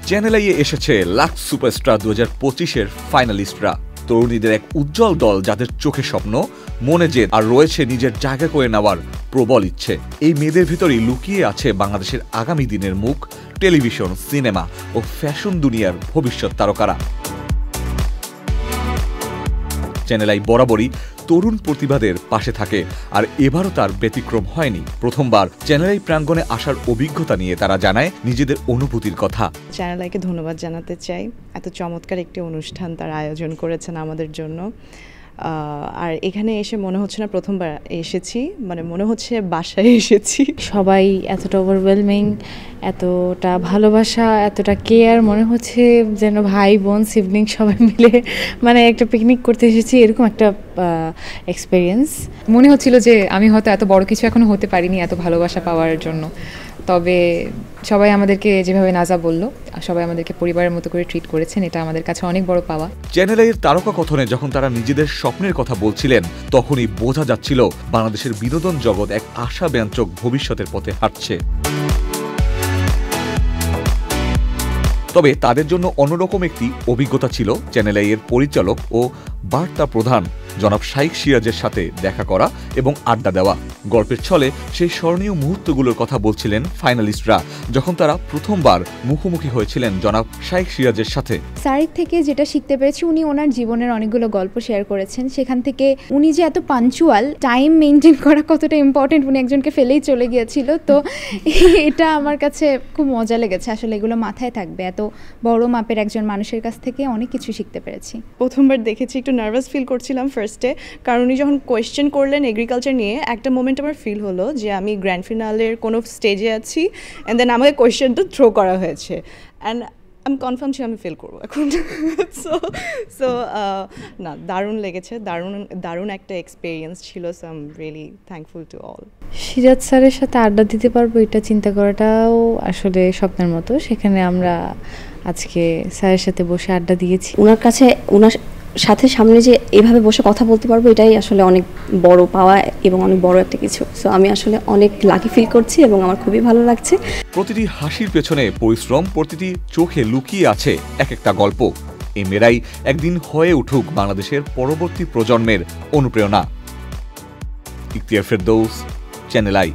Channel আইয়ে এসেছে lux superstar 2025-এর ফাইনালিস্টরা। তরুণীদের এক উজ্জ্বল দল, যাদের চোখে স্বপ্ন, মনে জেদ আর রয়েছে নিজের জায়গা করে নেওয়ার প্রবল ইচ্ছে। এই মেয়েদের ভিতরেই লুকিয়ে আছে বাংলাদেশের আগামী দিনের মুখ, টেলিভিশন, সিনেমা ও ফ্যাশন দুনিয়ার ভবিষ্যৎ তারকারা। চ্যানেল আই বরাবরই তরুণ প্রতিভাদের পাশে থাকে, আর এবারও তার ব্যতিক্রম হয়নি। প্রথমবার চ্যানেল আই প্রাঙ্গণে আসার অভিজ্ঞতা নিয়ে তারা জানায় নিজেদের অনুভূতির কথা। চ্যানেল আইকে ধন্যবাদ জানাতে চাই, এত চমৎকার একটি অনুষ্ঠান তারা আয়োজন করেছেন আমাদের জন্য। আর এখানে এসে মনে হচ্ছে না প্রথমবার এসেছি, মানে মনে হচ্ছে বাসায় এসেছি। সবাই এতটা ওভারওয়েলমিং, এতটা ভালোবাসা, এতটা কেয়ার, মনে হচ্ছে যেন ভাই বোন সিবলিং সবাই মিলে মানে একটা পিকনিক করতে এসেছি, এরকম একটা এক্সপিরিয়েন্স। মনে হচ্ছিল যে আমি হয়তো এত বড় কিছু এখনো হতে পারিনি এত ভালোবাসা পাওয়ার জন্য। তবে সবাই আমাদেরকে যেভাবে নাজা বলল, সবাই আমাদেরকে পরিবারের মতো করে ট্রিট করেছেন, এটা আমাদের কাছে অনেক বড় পাওয়া। চ্যানেল আইয়ের তারকা কথনে যখন তারা নিজেদের স্বপ্নের কথা বলছিলেন, তখনই বোঝা যাচ্ছিল বাংলাদেশের বিনোদন জগৎ এক আশাব্যঞ্জক ভবিষ্যতের পথে হাঁটছে। তবে তাদের জন্য অন্যরকম একটি অভিজ্ঞতা ছিল চ্যানেল আইয়ের পরিচালক ও বার্তা প্রধান জনাব শাইখ সিরাজের সাথে দেখা করা এবং আড্ডা দেওয়া। গল্পের ছলে সেই স্মরণীয় মুহূর্তগুলোর কথা বলছিলেন ফাইনালিস্টরা, যখন তারা প্রথমবার মুখোমুখি হয়েছিলেন জনাব শাইখ সিরাজের সাথে। সারিক থেকে যেটা শিখতে পেরেছি, উনি ওনার জীবনের অনেকগুলো গল্প শেয়ার করেছেন। সেখান থেকে উনি যে এত পাঞ্চুয়াল, টাইম মেনটেন করা কতটা ইম্পর্টেন্ট, উনি একজনকে ফেলেই চলে গিয়েছিল। তো এটা আমার কাছে খুব মজা লেগেছে। আসলে এগুলো মাথায় থাকবে, এত বড় মাপের একজন মানুষের কাছ থেকে অনেক কিছু শিখতে পেরেছি। প্রথমবার দেখেছি, একটু নার্ভাস ফিল করছিলাম ফার্স্টে, কারণ উনি যখন কোয়েশ্চেন করলেন এগ্রিকালচার নিয়ে, একটা মোমেন্ট আমার ফিল হলো যে আমি গ্র্যান্ড ফিনালের কোনো স্টেজে আছি, অ্যান্ড দেন আমাকে কোয়েশ্চেনটা থ্রো করা হয়েছে, অ্যান্ড আমি কনফার্ম ছিল আমি ফেল করবো এখন। সো না, দারুণ লেগেছে, দারুণ একটা এক্সপিরিয়েন্স ছিল। So I am really thankful to all. Siraj স্যারের সাথে আড্ডা দিতে পারবো, এটা চিন্তা করাটাও আসলে স্বপ্নের মতো। সেখানে আমরা আজকে স্যারের সাথে বসে আড্ডা দিয়েছি। ওনার কাছে, ওনার সাথে সামনে যে এভাবে বসে কথা বলতে পারবো, এটাই আসলে অনেক বড় পাওয়া এবং অনেক বড় একটা কিছু। সো আমি আসলে অনেক লাকি ফিল করছি এবং আমার খুবই ভালো লাগছে। প্রতিটি হাসির পেছনে পরিশ্রম, প্রতিটি চোখে লুকিয়ে আছে এক একটা গল্প। এই মেয়েরাই একদিন হয়ে উঠুক বাংলাদেশের পরবর্তী প্রজন্মের অনুপ্রেরণা। Ikhtiyar Ferdous, channel I.